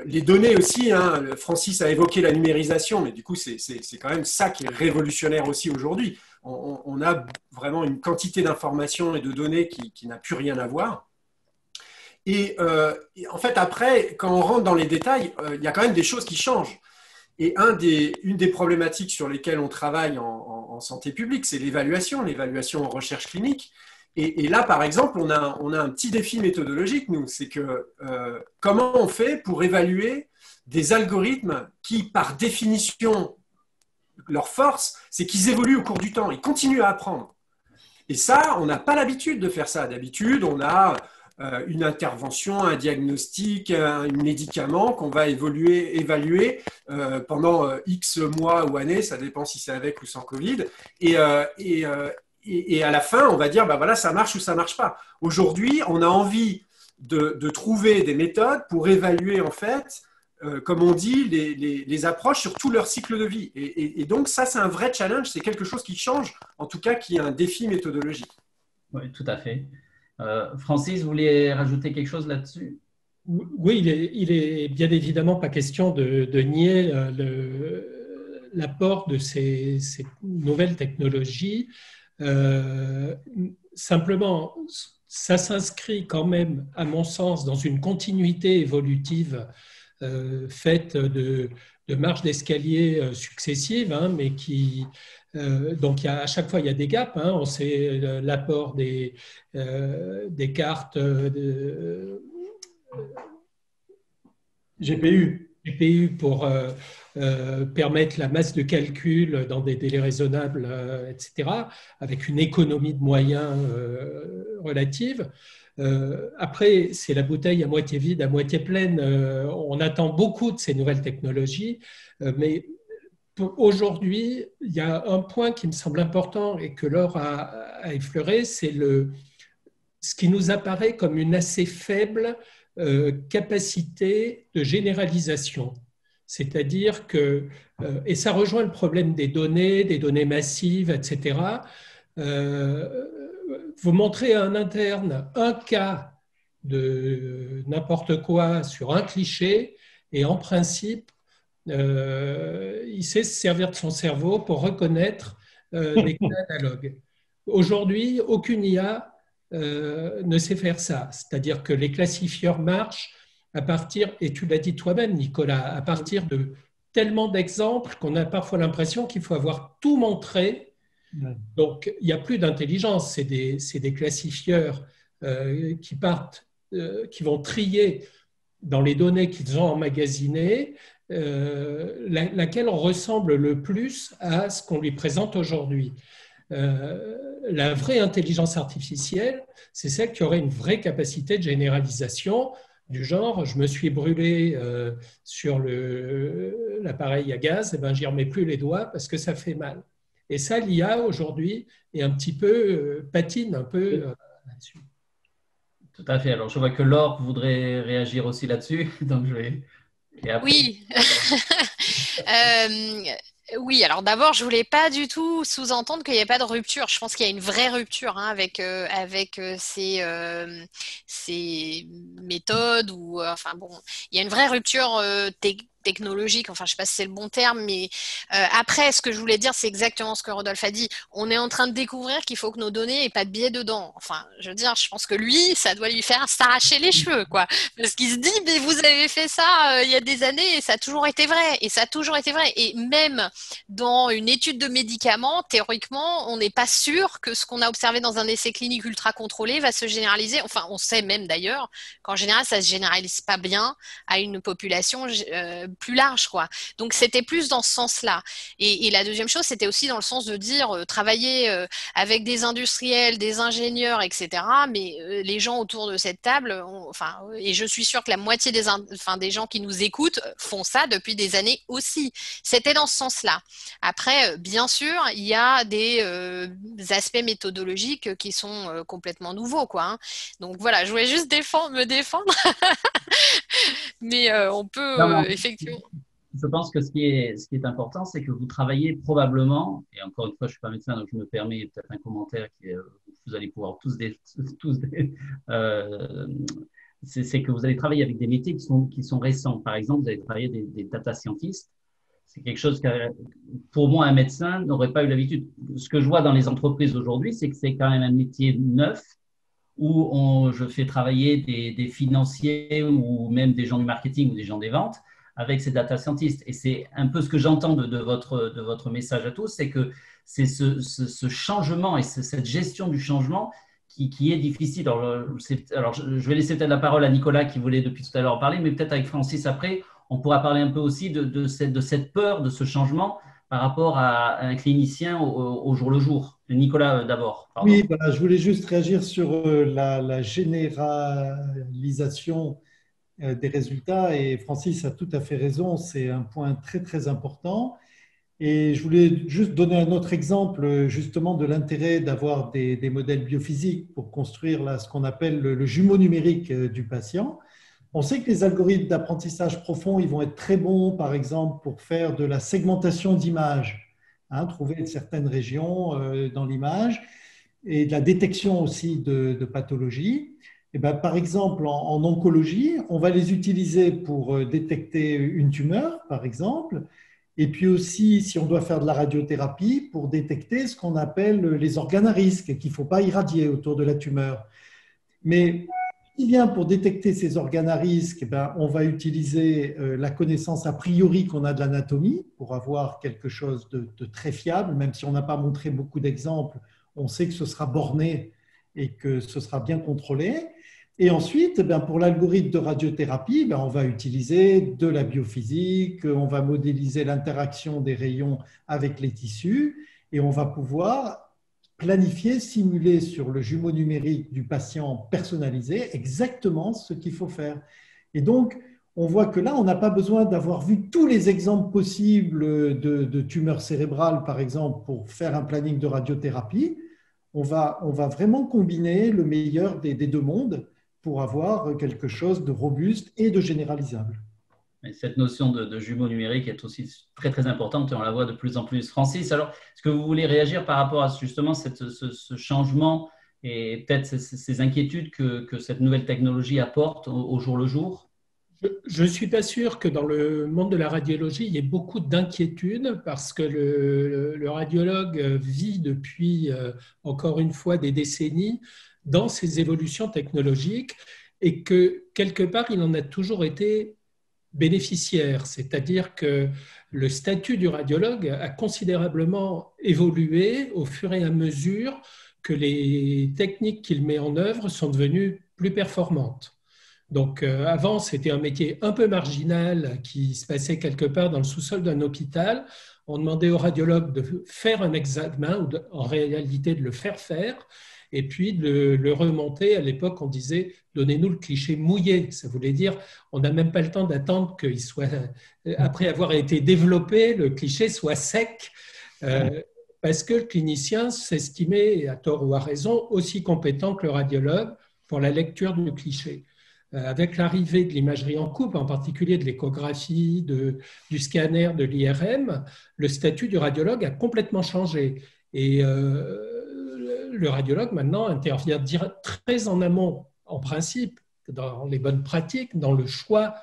Les données aussi, hein, Francis a évoqué la numérisation, mais du coup, c'est quand même ça qui est révolutionnaire aussi aujourd'hui. On a vraiment une quantité d'informations et de données qui n'a plus rien à voir. Et en fait, après, quand on rentre dans les détails, il y a quand même des choses qui changent. Et une des problématiques sur lesquelles on travaille en santé publique, c'est l'évaluation en recherche clinique. Et là, par exemple, on a un petit défi méthodologique, nous, c'est que comment on fait pour évaluer des algorithmes qui, par définition, leur force, c'est qu'ils évoluent au cours du temps, ils continuent à apprendre. Et ça, on n'a pas l'habitude de faire ça. D'habitude, on a une intervention, un diagnostic, un médicament qu'on va évaluer pendant X mois ou années, ça dépend si c'est avec ou sans Covid. Et à la fin, on va dire, bah voilà, ça marche ou ça marche pas. Aujourd'hui, on a envie de trouver des méthodes pour évaluer, en fait, comme on dit, les approches sur tout leur cycle de vie. Et donc, ça, c'est un vrai challenge, c'est quelque chose qui change, en tout cas, qui est un défi méthodologique. Oui, tout à fait. Francis, vous vouliez rajouter quelque chose là-dessus? Oui, il est bien évidemment pas question de nier l'apport de ces nouvelles technologies. Simplement, ça s'inscrit quand même, à mon sens, dans une continuité évolutive faite de marches d'escalier successives, hein, mais qui donc à chaque fois il y a des gaps. Hein, on sait l'apport des cartes GPU pour permettre la masse de calcul dans des délais raisonnables, etc., avec une économie de moyens relative. Après, c'est la bouteille à moitié vide, à moitié pleine. On attend beaucoup de ces nouvelles technologies, mais aujourd'hui, il y a un point qui me semble important et que Laure a effleuré, c'est ce qui nous apparaît comme une assez faible capacité de généralisation. C'est-à-dire que, et ça rejoint le problème des données massives, etc., vous montrez à un interne un cas de n'importe quoi sur un cliché et en principe, il sait se servir de son cerveau pour reconnaître des cas analogues. Aujourd'hui, aucune IA ne sait faire ça. C'est-à-dire que les classifieurs marchent à partir, et tu l'as dit toi-même, Nicolas, à partir de tellement d'exemples qu'on a parfois l'impression qu'il faut avoir tout montré. Ouais. Donc, il n'y a plus d'intelligence, c'est des classifieurs qui partent, qui vont trier dans les données qu'ils ont emmagasinées, laquelle ressemble le plus à ce qu'on lui présente aujourd'hui. La vraie intelligence artificielle, c'est celle qui aurait une vraie capacité de généralisation du genre, je me suis brûlé sur l'appareil à gaz, et ben, j'y remets plus les doigts parce que ça fait mal. Et ça, l'IA aujourd'hui est un petit peu, patine un peu là-dessus. Tout à fait. Alors, je vois que Laure voudrait réagir aussi là-dessus, donc je vais… Et après… Oui. Oui, alors d'abord, je voulais pas du tout sous-entendre qu'il n'y ait pas de rupture. Je pense qu'il y a une vraie rupture avec ces méthodes ou enfin bon, il y a une vraie rupture technologique. Enfin, je sais pas si c'est le bon terme, mais après, ce que je voulais dire, c'est exactement ce que Rodolphe a dit. On est en train de découvrir qu'il faut que nos données aient pas de biais dedans. Enfin, je veux dire, je pense que lui, ça doit lui faire s'arracher les cheveux, quoi, parce qu'il se dit, mais vous avez fait ça il y a des années et ça a toujours été vrai, et ça a toujours été vrai, et même dans une étude de médicaments, théoriquement, on n'est pas sûr que ce qu'on a observé dans un essai clinique ultra contrôlé va se généraliser. Enfin, on sait même d'ailleurs qu'en général, ça ne se généralise pas bien à une population plus large, quoi. Donc, c'était plus dans ce sens-là. Et la deuxième chose, c'était aussi dans le sens de dire travailler avec des industriels, des ingénieurs, etc. Mais les gens autour de cette table, et je suis sûre que la moitié des gens qui nous écoutent font ça depuis des années aussi. C'était dans ce sens-là. Après, bien sûr, il y a des aspects méthodologiques qui sont complètement nouveaux, quoi, hein. Donc voilà, je voulais juste me défendre. Mais on peut effectivement… Je pense que ce qui est important, c'est que vous travaillez probablement, et encore une fois, je ne suis pas médecin, donc je me permets peut-être un commentaire vous allez pouvoir c'est que vous allez travailler avec des métiers qui sont récents. Par exemple, vous allez travailler des data scientists. C'est quelque chose que, pour moi, un médecin n'aurait pas eu l'habitude. Ce que je vois dans les entreprises aujourd'hui, c'est que c'est quand même un métier neuf où je fais travailler des financiers ou même des gens du marketing ou des gens des ventes avec ces data scientists. Et c'est un peu ce que j'entends de votre message à tous, c'est que c'est ce changement et cette gestion du changement qui est difficile. Alors, je vais laisser peut-être la parole à Nicolas qui voulait depuis tout à l'heure en parler, mais peut-être avec Francis après, on pourra parler un peu aussi de cette peur, de ce changement par rapport à un clinicien au jour le jour. Nicolas, d'abord. Pardon. Oui, voilà, je voulais juste réagir sur la généralisation des résultats, et Francis a tout à fait raison, c'est un point très très important. Et je voulais juste donner un autre exemple justement de l'intérêt d'avoir des modèles biophysiques pour construire là, ce qu'on appelle le jumeau numérique du patient. On sait que les algorithmes d'apprentissage profond, ils vont être très bons, par exemple, pour faire de la segmentation d'images, hein, trouver certaines régions dans l'image, et de la détection aussi de pathologies. Et ben, par exemple, en oncologie, on va les utiliser pour détecter une tumeur, par exemple, et puis aussi, si on doit faire de la radiothérapie, pour détecter ce qu'on appelle les organes à risque, qu'il ne faut pas irradier autour de la tumeur. Mais si bien pour détecter ces organes à risque, ben, on va utiliser la connaissance a priori qu'on a de l'anatomie pour avoir quelque chose de très fiable, même si on n'a pas montré beaucoup d'exemples, on sait que ce sera borné et que ce sera bien contrôlé. Et ensuite, ben, pour l'algorithme de radiothérapie, ben, on va utiliser de la biophysique, on va modéliser l'interaction des rayons avec les tissus et on va pouvoir planifier, simuler sur le jumeau numérique du patient personnalisé exactement ce qu'il faut faire. Et donc, on voit que là, on n'a pas besoin d'avoir vu tous les exemples possibles de tumeurs cérébrales, par exemple, pour faire un planning de radiothérapie. On va vraiment combiner le meilleur des deux mondes pour avoir quelque chose de robuste et de généralisable. Et cette notion de jumeau numérique est aussi très, très importante et on la voit de plus en plus. Francis, alors, est-ce que vous voulez réagir par rapport à justement ce changement et peut-être ces inquiétudes que cette nouvelle technologie apporte au jour le jour ? Je ne suis pas sûr que dans le monde de la radiologie, il y ait beaucoup d'inquiétudes parce que le radiologue vit depuis, encore une fois, des décennies dans ces évolutions technologiques. et que quelque part, il en a toujours été bénéficiaire, c'est-à-dire que le statut du radiologue a considérablement évolué au fur et à mesure que les techniques qu'il met en œuvre sont devenues plus performantes. Donc avant, c'était un métier un peu marginal qui se passait quelque part dans le sous-sol d'un hôpital. On demandait au radiologue de faire un examen ou en réalité de le faire faire et puis de le remonter. À l'époque, on disait « donnez-nous le cliché mouillé ». Ça voulait dire on n'a même pas le temps d'attendre qu'il soit, après avoir été développé, le cliché soit sec, parce que le clinicien s'estimait, à tort ou à raison, aussi compétent que le radiologue pour la lecture du cliché. Avec l'arrivée de l'imagerie en coupe, en particulier de l'échographie, du scanner, de l'IRM, le statut du radiologue a complètement changé. Et le radiologue, maintenant, intervient très en amont, en principe, dans les bonnes pratiques, dans le choix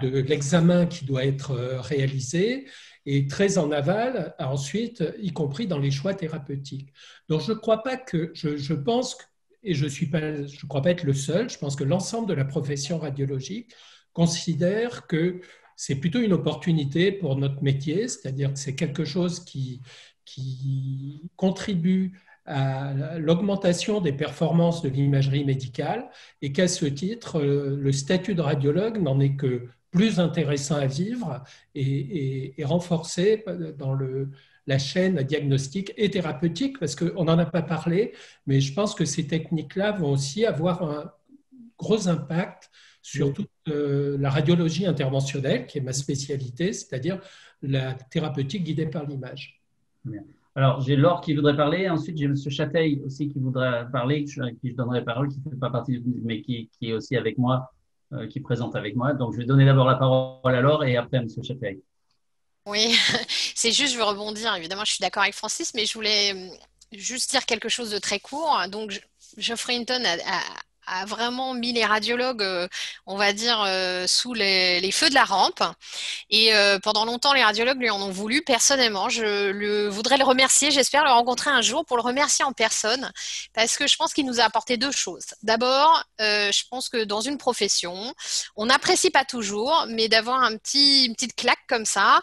de l'examen qui doit être réalisé, et très en aval, ensuite, y compris dans les choix thérapeutiques. Donc, je crois pas que, je pense, et je ne crois pas être le seul, je pense que l'ensemble de la profession radiologique considère que c'est plutôt une opportunité pour notre métier, c'est-à-dire que c'est quelque chose qui contribue à l'augmentation des performances de l'imagerie médicale et qu'à ce titre, le statut de radiologue n'en est que plus intéressant à vivre et renforcé dans la chaîne diagnostique et thérapeutique, parce qu'on n'en a pas parlé, mais je pense que ces techniques-là vont aussi avoir un gros impact sur toute la radiologie interventionnelle, qui est ma spécialité, c'est-à-dire la thérapeutique guidée par l'image. Bien. Alors, j'ai Laure qui voudrait parler, ensuite j'ai M. Chateil aussi qui voudrait parler, à qui je donnerai la parole, qui ne fait pas partie, mais qui est aussi avec moi, qui présente avec moi. Donc, je vais donner d'abord la parole à Laure et après à M. Chateil. Oui, c'est juste, je veux rebondir. Évidemment, je suis d'accord avec Francis, mais je voulais juste dire quelque chose de très court. Donc, Geoffrey Hinton a vraiment mis les radiologues, on va dire, sous les feux de la rampe. Et pendant longtemps, les radiologues lui en ont voulu. Personnellement, je voudrais le remercier. J'espère le rencontrer un jour pour le remercier en personne, parce que je pense qu'il nous a apporté deux choses. D'abord, je pense que dans une profession, on n'apprécie pas toujours, mais d'avoir une petite claque comme ça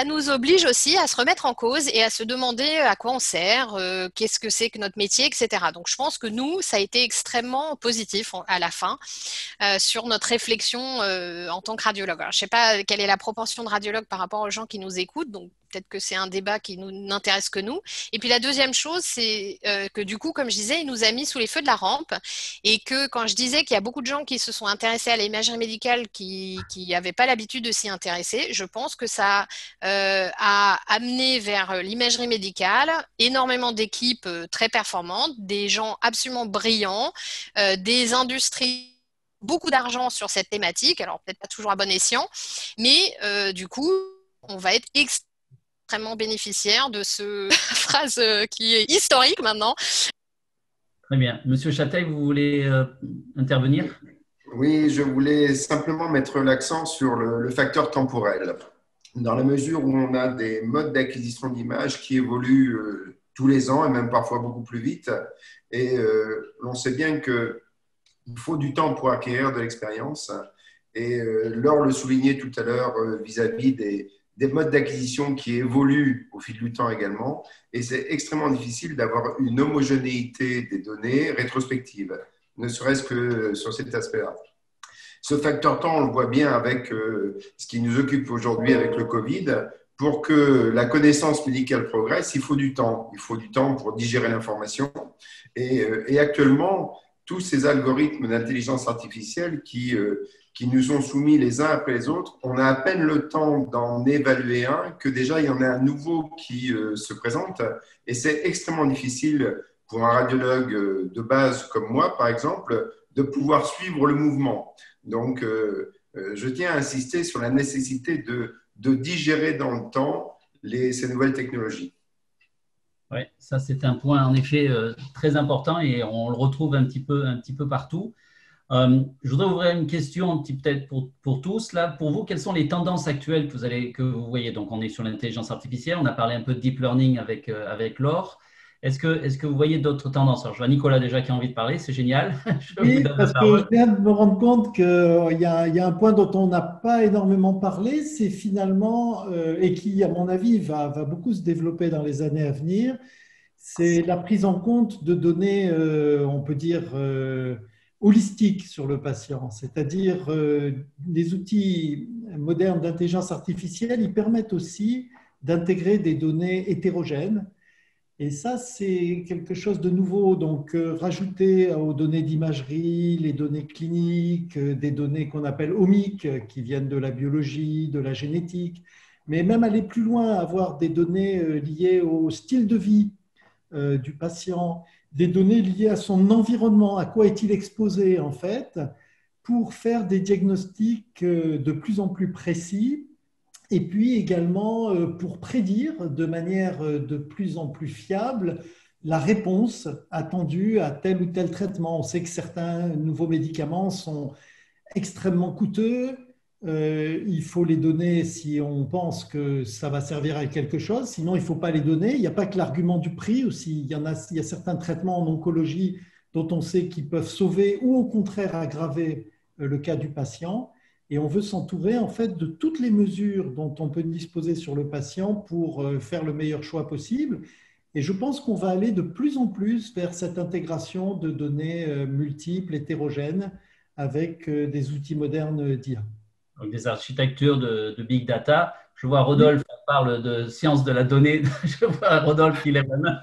nous oblige aussi à se remettre en cause et à se demander à quoi on sert, qu'est-ce que c'est que notre métier, etc. Donc, je pense que nous, ça a été extrêmement positif à la fin sur notre réflexion en tant que radiologue. Alors, je ne sais pas quelle est la proportion de radiologues par rapport aux gens qui nous écoutent, donc peut-être que c'est un débat qui nous n'intéresse que nous. Et puis la deuxième chose, c'est que du coup, comme je disais, il nous a mis sous les feux de la rampe et que quand je disais qu'il y a beaucoup de gens qui se sont intéressés à l'imagerie médicale qui n'avaient pas l'habitude de s'y intéresser, je pense que ça a amené vers l'imagerie médicale énormément d'équipes très performantes, des gens absolument brillants, des industries, beaucoup d'argent sur cette thématique, alors peut-être pas toujours à bon escient, mais du coup, on va être extrêmement bénéficiaire de ce phrase qui est historique maintenant. Très bien. Monsieur Chateil, vous voulez intervenir? Oui, je voulais simplement mettre l'accent sur le facteur temporel, dans la mesure où on a des modes d'acquisition d'images qui évoluent tous les ans et même parfois beaucoup plus vite. Et on sait bien qu'il faut du temps pour acquérir de l'expérience. Et Laure le soulignait tout à l'heure vis-à-vis des modes d'acquisition qui évoluent au fil du temps également. Et c'est extrêmement difficile d'avoir une homogénéité des données rétrospectives, ne serait-ce que sur cet aspect-là. Ce facteur temps, on le voit bien avec ce qui nous occupe aujourd'hui avec le Covid. Pour que la connaissance médicale progresse, il faut du temps. Il faut du temps pour digérer l'information. Et actuellement, tous ces algorithmes d'intelligence artificielle qui nous sont soumis les uns après les autres, on a à peine le temps d'en évaluer un que déjà il y en a un nouveau qui se présente. Et c'est extrêmement difficile pour un radiologue de base comme moi, par exemple, de pouvoir suivre le mouvement. Donc, je tiens à insister sur la nécessité de digérer dans le temps ces nouvelles technologies. Oui, ça c'est un point en effet très important et on le retrouve un petit peu partout. Je voudrais ouvrir une question peut-être pour tous. Là, pour vous, quelles sont les tendances actuelles que vous voyez? Donc, on est sur l'intelligence artificielle, on a parlé un peu de deep learning avec Laure. Est-ce que vous voyez d'autres tendances? Alors, je vois Nicolas déjà qui a envie de parler, c'est génial. Je vous Oui, donne la parce que parole. je viens de me rendre compte qu'il y a un point dont on n'a pas énormément parlé, c'est finalement, et qui, à mon avis, va beaucoup se développer dans les années à venir, c'est la prise en compte de données, on peut dire, holistiques sur le patient. C'est-à-dire, les outils modernes d'intelligence artificielle, ils permettent aussi d'intégrer des données hétérogènes. Et ça, c'est quelque chose de nouveau. Donc, rajouter aux données d'imagerie, les données cliniques, des données qu'on appelle omiques, qui viennent de la biologie, de la génétique, mais même aller plus loin, avoir des données liées au style de vie du patient, des données liées à son environnement, à quoi est-il exposé en fait, pour faire des diagnostics de plus en plus précis. Et puis également pour prédire de manière de plus en plus fiable la réponse attendue à tel ou tel traitement. On sait que certains nouveaux médicaments sont extrêmement coûteux. Il faut les donner si on pense que ça va servir à quelque chose. Sinon, il ne faut pas les donner. Il n'y a pas que l'argument du prix aussi. Il y a certains traitements en oncologie dont on sait qu'ils peuvent sauver ou au contraire aggraver le cas du patient. Et on veut s'entourer en fait de toutes les mesures dont on peut disposer sur le patient pour faire le meilleur choix possible. Et je pense qu'on va aller de plus en plus vers cette intégration de données multiples, hétérogènes, avec des outils modernes d'IA. Donc, des architectures de big data. Je vois Rodolphe parle de science de la donnée. Je vois Rodolphe qui lève la main.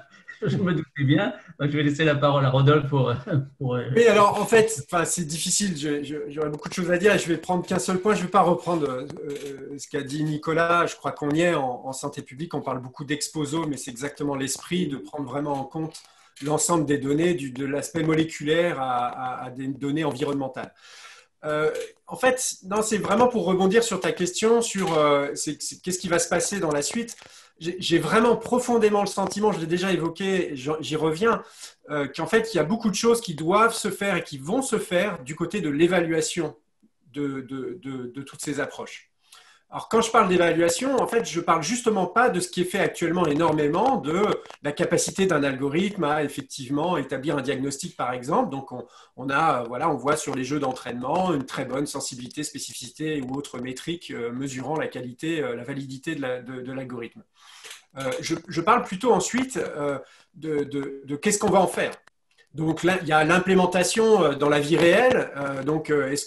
Je me doutais bien. Donc, je vais laisser la parole à Rodolphe pour... Oui, alors en fait, c'est difficile. J'aurais beaucoup de choses à dire et je vais prendre qu'un seul point. Je ne vais pas reprendre ce qu'a dit Nicolas. Je crois qu'on y est en santé publique. On parle beaucoup d'exposo, mais c'est exactement l'esprit de prendre vraiment en compte l'ensemble des données, de l'aspect moléculaire à des données environnementales. En fait, non, c'est vraiment pour rebondir sur ta question sur qu'est-ce qui va se passer dans la suite. J'ai vraiment profondément le sentiment, je l'ai déjà évoqué, j'y reviens, qu'en fait, il y a beaucoup de choses qui doivent se faire et qui vont se faire du côté de l'évaluation de toutes ces approches. Alors, quand je parle d'évaluation, en fait, je ne parle justement pas de ce qui est fait actuellement énormément, de la capacité d'un algorithme à effectivement établir un diagnostic, par exemple. Donc, on voit sur les jeux d'entraînement une très bonne sensibilité, spécificité ou autres métriques mesurant la qualité, la validité de l'algorithme. Je parle plutôt ensuite de qu'est-ce qu'on va en faire. Donc, là, il y a l'implémentation dans la vie réelle. Donc, est-ce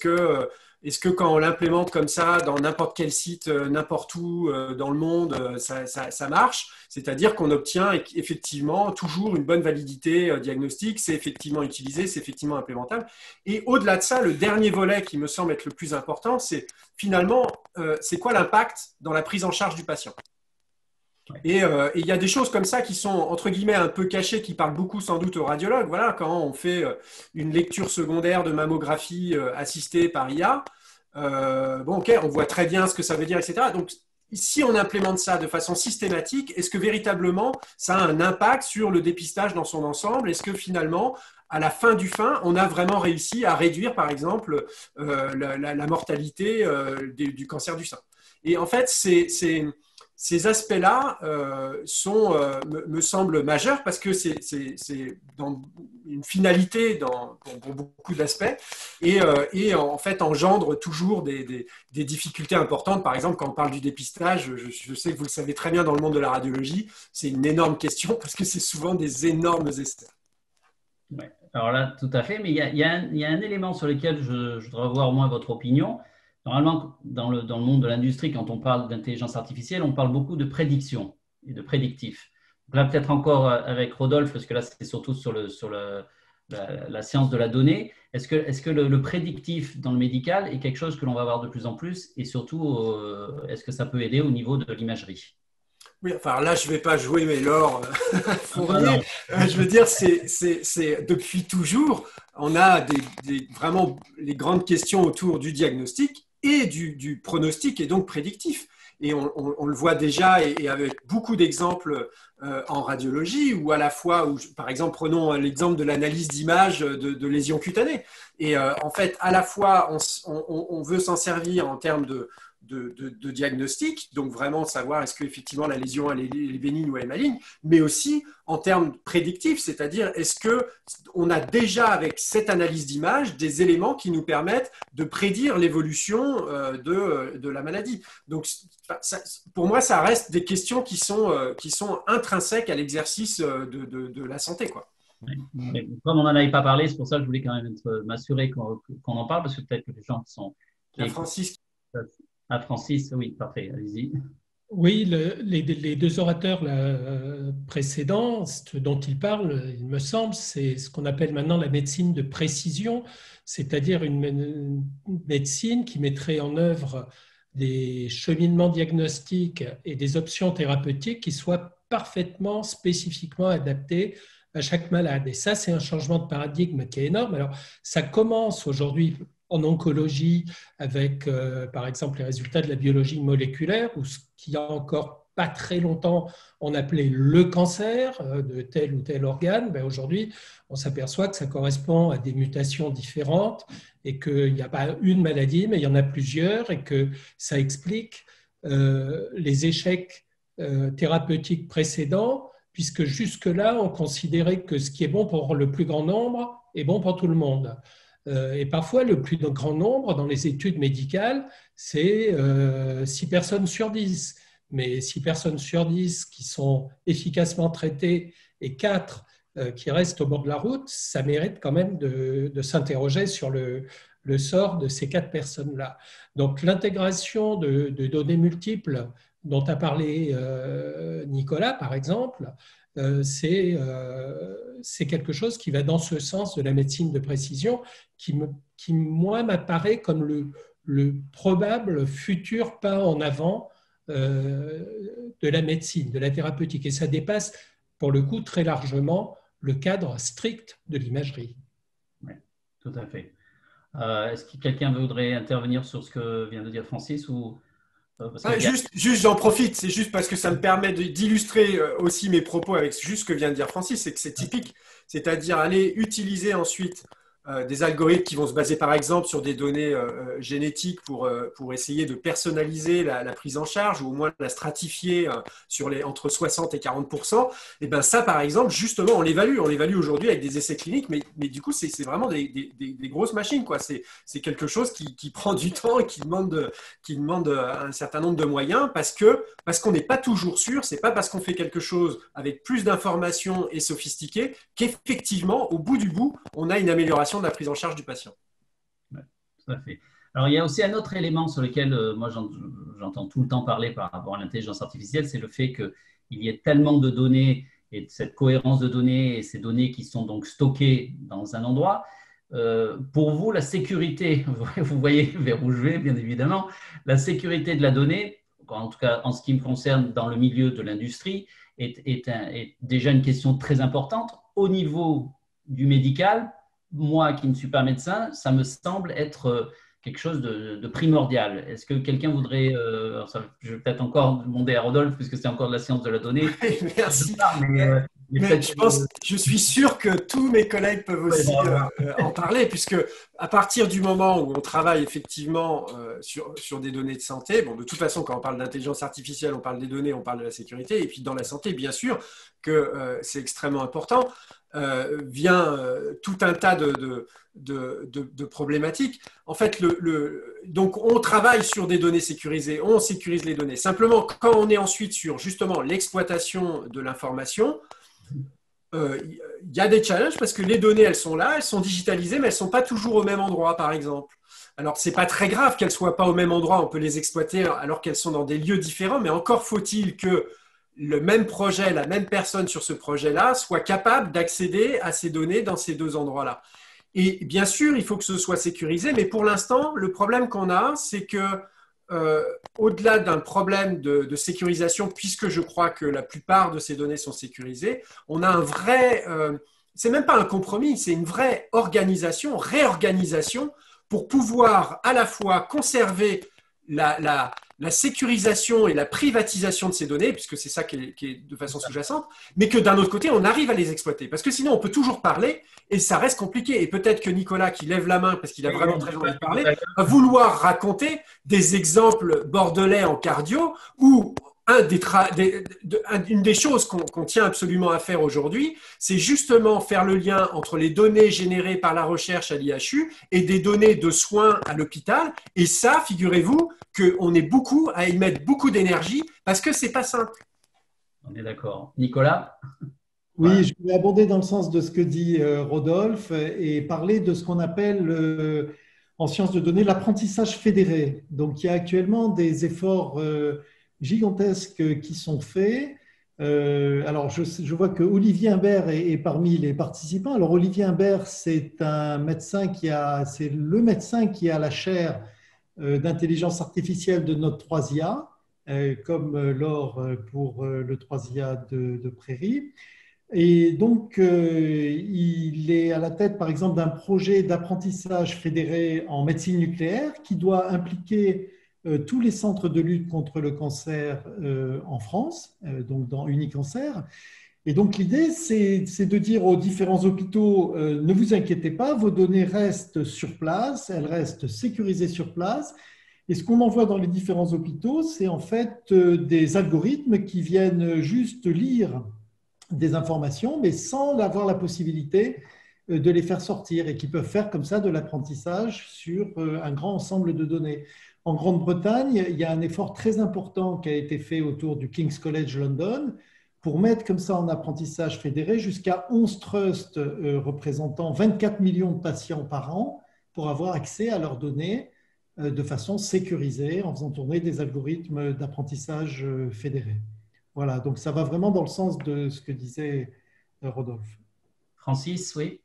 que quand on l'implémente comme ça dans n'importe quel site, n'importe où dans le monde, ça marche? C'est-à-dire qu'on obtient effectivement toujours une bonne validité diagnostique, c'est effectivement utilisé, c'est effectivement implémentable. Et au-delà de ça, le dernier volet qui me semble être le plus important, c'est finalement, c'est quoi l'impact dans la prise en charge du patient? Et il y a des choses comme ça qui sont, entre guillemets, un peu cachées, qui parlent beaucoup sans doute aux radiologues. Voilà, quand on fait une lecture secondaire de mammographie assistée par IA, on voit très bien ce que ça veut dire, etc. Donc, si on implémente ça de façon systématique, est-ce que véritablement ça a un impact sur le dépistage dans son ensemble? Est-ce que finalement, à la fin du fin, on a vraiment réussi à réduire, par exemple, la mortalité du cancer du sein? Et en fait, ces aspects-là me semblent majeurs parce que c'est dans une finalité pour beaucoup d'aspects et en fait engendre toujours des difficultés importantes. Par exemple, quand on parle du dépistage, je sais que vous le savez très bien dans le monde de la radiologie, c'est une énorme question parce que c'est souvent des énormes essais. Ouais. Alors là, tout à fait, mais il y a un élément sur lequel je voudrais avoir au moins votre opinion. Normalement, dans le monde de l'industrie, quand on parle d'intelligence artificielle, on parle beaucoup de prédiction et de prédictif. Donc là, peut-être encore avec Rodolphe, parce que là, c'est surtout sur la science de la donnée. Est-ce que le prédictif dans le médical est quelque chose que l'on va avoir de plus en plus? Et surtout, est-ce que ça peut aider au niveau de l'imagerie? Oui, enfin là, je ne vais pas jouer mes lors fourniers. Je veux dire, c'est depuis toujours, on a vraiment les grandes questions autour du diagnostic et du pronostic et donc prédictif. Et on le voit déjà et avec beaucoup d'exemples en radiologie où à la fois, par exemple, prenons l'exemple de l'analyse d'images de lésions cutanées. Et en fait, à la fois, on veut s'en servir en termes de de diagnostic, donc vraiment savoir est-ce qu'effectivement la lésion elle est bénigne ou elle est maligne, mais aussi en termes prédictifs, c'est-à-dire est-ce qu'on a déjà avec cette analyse d'image des éléments qui nous permettent de prédire l'évolution de la maladie. Donc pour moi, ça reste des questions qui sont intrinsèques à l'exercice de la santé, quoi. Mais comme on n'en avait pas parlé, c'est pour ça que je voulais quand même m'assurer qu'on en parle, parce que peut-être que les gens qui sont… Francis. Francis, oui, parfait, allez-y. Oui, les deux orateurs précédents, ce dont ils parlent, il me semble, c'est ce qu'on appelle maintenant la médecine de précision, c'est-à-dire une médecine qui mettrait en œuvre des cheminements diagnostiques et des options thérapeutiques qui soient parfaitement, spécifiquement adaptés à chaque malade. Et ça, c'est un changement de paradigme qui est énorme. Alors, ça commence aujourd'hui en oncologie avec, par exemple, les résultats de la biologie moléculaire, ou ce qu'il y a encore pas très longtemps, on appelait le cancer de tel ou tel organe. Ben aujourd'hui, on s'aperçoit que ça correspond à des mutations différentes et qu'il n'y a pas une maladie, mais il y en a plusieurs, et que ça explique les échecs thérapeutiques précédents, puisque jusque-là, on considérait que ce qui est bon pour le plus grand nombre est bon pour tout le monde. Et parfois, le plus grand nombre dans les études médicales, c'est 6 personnes sur 10. Mais 6 personnes sur 10 qui sont efficacement traitées et 4 qui restent au bord de la route, ça mérite quand même de s'interroger sur le sort de ces 4 personnes-là. Donc, l'intégration de données multiples dont a parlé Nicolas, par exemple, c'est quelque chose qui va dans ce sens de la médecine de précision qui moi, m'apparaît comme le probable futur pas en avant de la médecine, de la thérapeutique. Et ça dépasse, pour le coup, très largement le cadre strict de l'imagerie. Oui, tout à fait. Est-ce que quelqu'un voudrait intervenir sur ce que vient de dire Francis ou… Juste j'en profite, c'est juste parce que ça me permet d'illustrer aussi mes propos avec juste ce que vient de dire Francis, c'est que c'est typique, c'est-à-dire aller utiliser ensuite des algorithmes qui vont se baser par exemple sur des données génétiques pour essayer de personnaliser la prise en charge ou au moins la stratifier sur entre 60 et 40%. Et ben ça par exemple, justement, on l'évalue aujourd'hui avec des essais cliniques, mais du coup c'est vraiment des grosses machines, quoi. C'est quelque chose qui prend du temps et qui demande un certain nombre de moyens parce qu'on n'est pas toujours sûr. C'est pas parce qu'on fait quelque chose avec plus d'informations et sophistiqué qu'effectivement au bout du bout on a une amélioration de la prise en charge du patient. Ouais, tout à fait. Alors, il y a aussi un autre élément sur lequel moi j'entends tout le temps parler par rapport à l'intelligence artificielle, c'est le fait qu'il y ait tellement de données et de cette cohérence de données et ces données qui sont donc stockées dans un endroit. Pour vous, la sécurité, vous voyez vers où je vais, bien évidemment, la sécurité de la donnée, en tout cas en ce qui me concerne dans le milieu de l'industrie, est déjà une question très importante. Au niveau du médical, moi qui ne suis pas médecin, ça me semble être quelque chose de primordial. Est-ce que quelqu'un voudrait… je vais peut-être encore demander à Rodolphe, puisque c'est encore de la science de la donnée. Merci. Je suis sûr que tous mes collègues peuvent aussi en parler, puisque à partir du moment où on travaille effectivement sur des données de santé, bon, de toute façon, quand on parle d'intelligence artificielle, on parle des données, on parle de la sécurité, et puis dans la santé, bien sûr que c'est extrêmement important, vient tout un tas de problématiques. En fait, donc on travaille sur des données sécurisées, on sécurise les données. Simplement, quand on est ensuite sur justement l'exploitation de l'information, il y a des challenges parce que les données, elles sont là, elles sont digitalisées, mais elles ne sont pas toujours au même endroit, par exemple. Alors, ce n'est pas très grave qu'elles ne soient pas au même endroit, on peut les exploiter alors qu'elles sont dans des lieux différents, mais encore faut-il que le même projet, la même personne sur ce projet-là soit capable d'accéder à ces données dans ces deux endroits-là. Et bien sûr, il faut que ce soit sécurisé, mais pour l'instant, le problème qu'on a, c'est que au-delà d'un problème de sécurisation, puisque je crois que la plupart de ces données sont sécurisées, on a un vrai, c'est même pas un compromis, c'est une vraie réorganisation pour pouvoir à la fois conserver la sécurisation et la privatisation de ces données, puisque c'est ça qui est de façon sous-jacente, mais que d'un autre côté, on arrive à les exploiter. Parce que sinon, on peut toujours parler et ça reste compliqué. Et peut-être que Nicolas, qui lève la main parce qu'il a vraiment très envie de parler, va vouloir raconter des exemples bordelais en cardio où une des choses qu'on tient absolument à faire aujourd'hui, c'est justement faire le lien entre les données générées par la recherche à l'IHU et des données de soins à l'hôpital. Et ça, figurez-vous qu'on est beaucoup à y mettre beaucoup d'énergie parce que c'est pas simple. On est d'accord. Nicolas? Oui, ouais. Je vais abonder dans le sens de ce que dit Rodolphe et parler de ce qu'on appelle en sciences de données l'apprentissage fédéré. Donc, il y a actuellement des efforts gigantesques qui sont faits. Alors, je vois que Olivier Imbert est parmi les participants. Alors, Olivier Imbert, c'est le médecin qui a la chaire d'intelligence artificielle de notre 3IA, comme Laure pour le 3IA de Prairie. Et donc, il est à la tête, par exemple, d'un projet d'apprentissage fédéré en médecine nucléaire qui doit impliquer tous les centres de lutte contre le cancer en France, donc dans Unicancer. Et donc, l'idée, c'est de dire aux différents hôpitaux, ne vous inquiétez pas, vos données restent sur place, elles restent sécurisées sur place. Et ce qu'on envoie dans les différents hôpitaux, c'est en fait des algorithmes qui viennent juste lire des informations, mais sans avoir la possibilité de les faire sortir et qui peuvent faire comme ça de l'apprentissage sur un grand ensemble de données. En Grande-Bretagne, il y a un effort très important qui a été fait autour du King's College London pour mettre comme ça en apprentissage fédéré jusqu'à 11 trusts représentant 24 millions de patients par an pour avoir accès à leurs données de façon sécurisée en faisant tourner des algorithmes d'apprentissage fédérés. Voilà, donc ça va vraiment dans le sens de ce que disait Rodolphe. Francis, oui.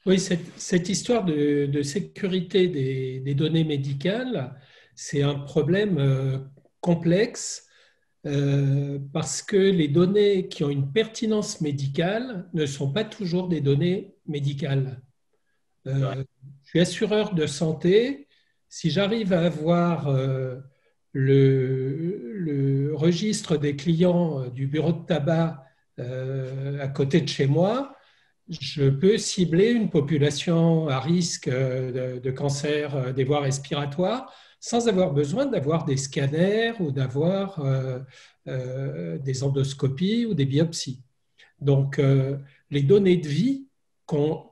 Oui, cette histoire de sécurité des données médicales, c'est un problème complexe parce que les données qui ont une pertinence médicale ne sont pas toujours des données médicales. Je suis assureur de santé. Si j'arrive à avoir le registre des clients du bureau de tabac à côté de chez moi, je peux cibler une population à risque de cancer des voies respiratoires sans avoir besoin d'avoir des scanners ou d'avoir des endoscopies ou des biopsies. Donc, les données de vie qu'on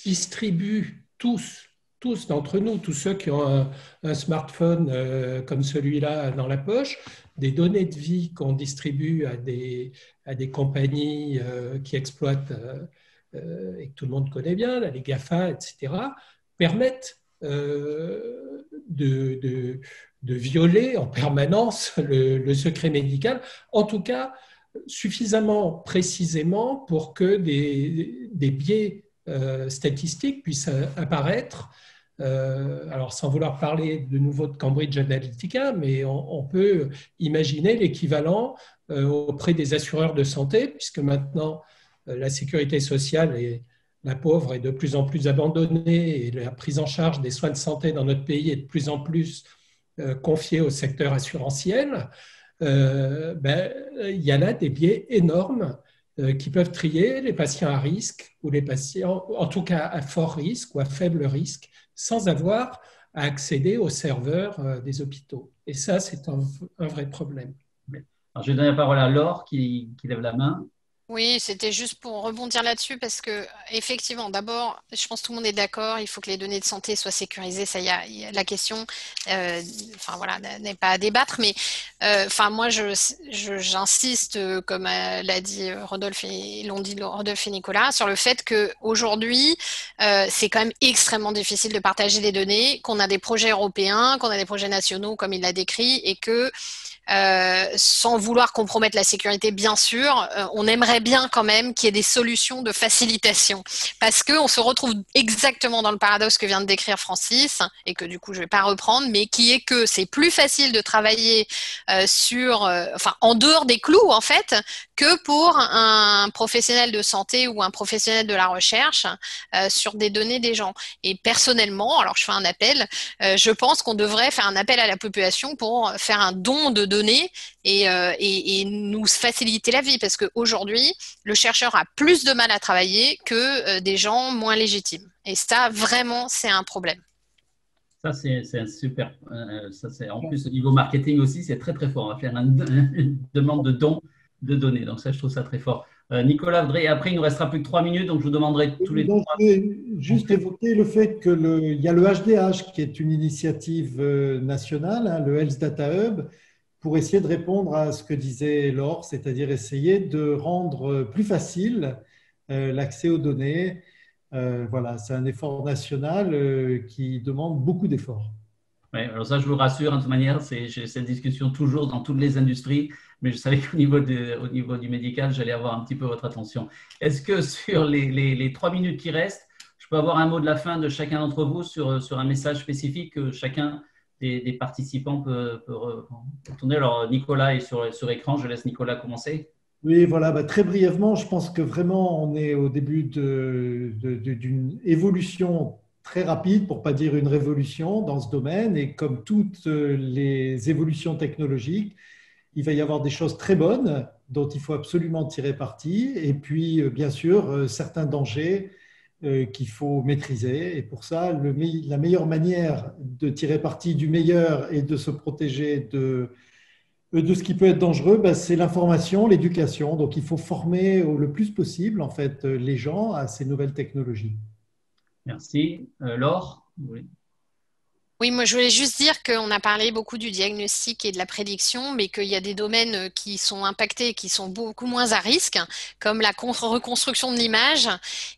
distribue tous d'entre nous, tous ceux qui ont un smartphone comme celui-là dans la poche, des données de vie qu'on distribue à des compagnies qui exploitent et que tout le monde connaît bien, là, les GAFA, etc., permettent de violer en permanence le secret médical, en tout cas suffisamment précisément pour que des biais statistiques puissent apparaître. Alors, sans vouloir parler de nouveau de Cambridge Analytica, mais on peut imaginer l'équivalent auprès des assureurs de santé, puisque maintenant, la sécurité sociale et la pauvre est de plus en plus abandonnée et la prise en charge des soins de santé dans notre pays est de plus en plus confiée au secteur assurantiel. Il y a là des biais énormes qui peuvent trier les patients à risque ou les patients, en tout cas à fort risque ou à faible risque, sans avoir à accéder aux serveurs des hôpitaux. Et ça, c'est un vrai problème. Alors, je vais donner la parole à Laure qui lève la main. Oui, c'était juste pour rebondir là-dessus parce que effectivement, d'abord, je pense que tout le monde est d'accord, il faut que les données de santé soient sécurisées. Ça, il y a la question, n'est pas à débattre, mais moi, j'insiste, comme l'a dit Rodolphe et l'ont dit Rodolphe et Nicolas, sur le fait que aujourd'hui, c'est quand même extrêmement difficile de partager des données, qu'on a des projets européens, qu'on a des projets nationaux, comme il l'a décrit, et que sans vouloir compromettre la sécurité, bien sûr, on aimerait bien quand même qu'il y ait des solutions de facilitation, parce qu'on se retrouve exactement dans le paradoxe que vient de décrire Francis, et que du coup je ne vais pas reprendre, mais qui est que c'est plus facile de travailler en dehors des clous en fait, que pour un professionnel de santé ou un professionnel de la recherche sur des données des gens. Et personnellement, alors je fais un appel, je pense qu'on devrait faire un appel à la population pour faire un don de données et nous faciliter la vie, parce qu'aujourd'hui, le chercheur a plus de mal à travailler que des gens moins légitimes. Et ça, vraiment, c'est un problème. Ça, c'est un super. En plus, au niveau marketing aussi, c'est très, très fort. On va faire une demande de don de données. Donc, ça, je trouve ça très fort. Nicolas, après, il ne nous restera plus que 3 minutes, donc je vous demanderai tous les donc, trois. je vais juste évoquer le fait qu'il y a le HDH, qui est une initiative nationale, hein, le Health Data Hub, pour essayer de répondre à ce que disait Laure, c'est-à-dire essayer de rendre plus facile l'accès aux données. Voilà, c'est un effort national qui demande beaucoup d'efforts. Oui, alors ça, je vous rassure, de toute manière, j'ai cette discussion toujours dans toutes les industries, mais je savais qu'au niveau, au niveau du médical, j'allais avoir un petit peu votre attention. Est-ce que sur les 3 minutes qui restent, je peux avoir un mot de la fin de chacun d'entre vous sur un message spécifique que chacun des participants peut retourner? Alors, Nicolas est sur écran, je laisse Nicolas commencer. Oui, voilà, très brièvement, je pense que vraiment on est au début d'une évolution très rapide, pour ne pas dire une révolution dans ce domaine, et comme toutes les évolutions technologiques, il va y avoir des choses très bonnes dont il faut absolument tirer parti, et puis bien sûr certains dangers qu'il faut maîtriser, et pour ça la meilleure manière de tirer parti du meilleur et de se protéger de ce qui peut être dangereux, c'est l'information, l'éducation. Donc, il faut former le plus possible, en fait, les gens à ces nouvelles technologies. Merci. Laure? Oui. Oui, moi je voulais juste dire qu'on a parlé beaucoup du diagnostic et de la prédiction, mais qu'il y a des domaines qui sont impactés et qui sont beaucoup moins à risque, comme la reconstruction de l'image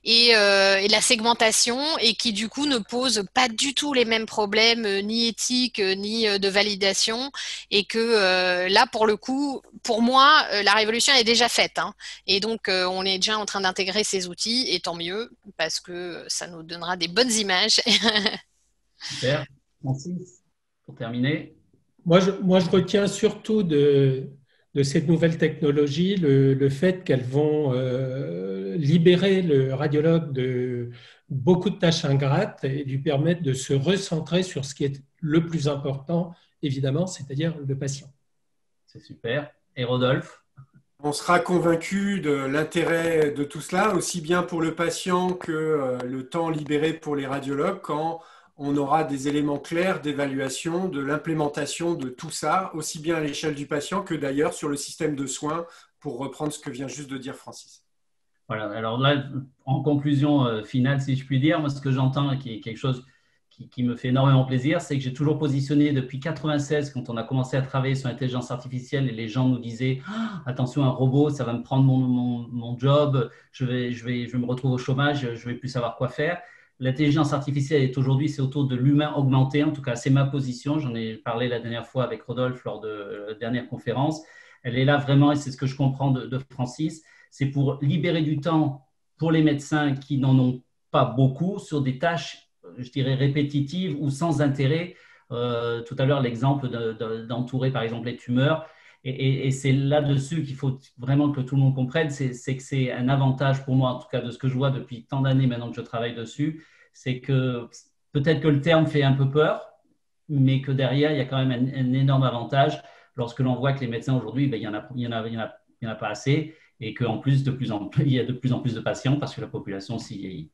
et la segmentation, et qui du coup ne posent pas du tout les mêmes problèmes, ni éthiques, ni de validation, et que là, pour le coup, pour moi, la révolution est déjà faite, hein. Et donc on est déjà en train d'intégrer ces outils, et tant mieux, parce que ça nous donnera des bonnes images. Super. Francis, pour terminer. Moi, je retiens surtout de cette nouvelle technologie le fait qu'elles vont libérer le radiologue de beaucoup de tâches ingrates et lui permettre de se recentrer sur ce qui est le plus important, évidemment, c'est-à-dire le patient. C'est super. Et Rodolphe? On sera convaincu de l'intérêt de tout cela, aussi bien pour le patient que le temps libéré pour les radiologues, quand on aura des éléments clairs d'évaluation de l'implémentation de tout ça, aussi bien à l'échelle du patient que d'ailleurs sur le système de soins, pour reprendre ce que vient juste de dire Francis. Voilà, alors là, en conclusion finale, si je puis dire, moi, ce que j'entends, qui est quelque chose qui me fait énormément plaisir, c'est que j'ai toujours positionné depuis 1996, quand on a commencé à travailler sur l'intelligence artificielle, et les gens nous disaient « Attention, un robot, ça va me prendre mon job, je vais me retrouver au chômage, je ne vais plus savoir quoi faire ». L'intelligence artificielle est aujourd'hui, c'est autour de l'humain augmenté. En tout cas, c'est ma position. J'en ai parlé la dernière fois avec Rodolphe lors de la dernière conférence. Elle est là vraiment, et c'est ce que je comprends de Francis, c'est pour libérer du temps pour les médecins qui n'en ont pas beaucoup sur des tâches, je dirais, répétitives ou sans intérêt. Tout à l'heure, l'exemple d'entourer, par exemple, les tumeurs. Et c'est là-dessus qu'il faut vraiment que tout le monde comprenne, c'est que c'est un avantage pour moi, en tout cas de ce que je vois depuis tant d'années maintenant que je travaille dessus, c'est que peut-être que le terme fait un peu peur, mais que derrière, il y a quand même un énorme avantage lorsque l'on voit que les médecins aujourd'hui, il n'y en a pas assez, et qu'en plus, il y a de plus en plus de patients parce que la population s'y vieillit.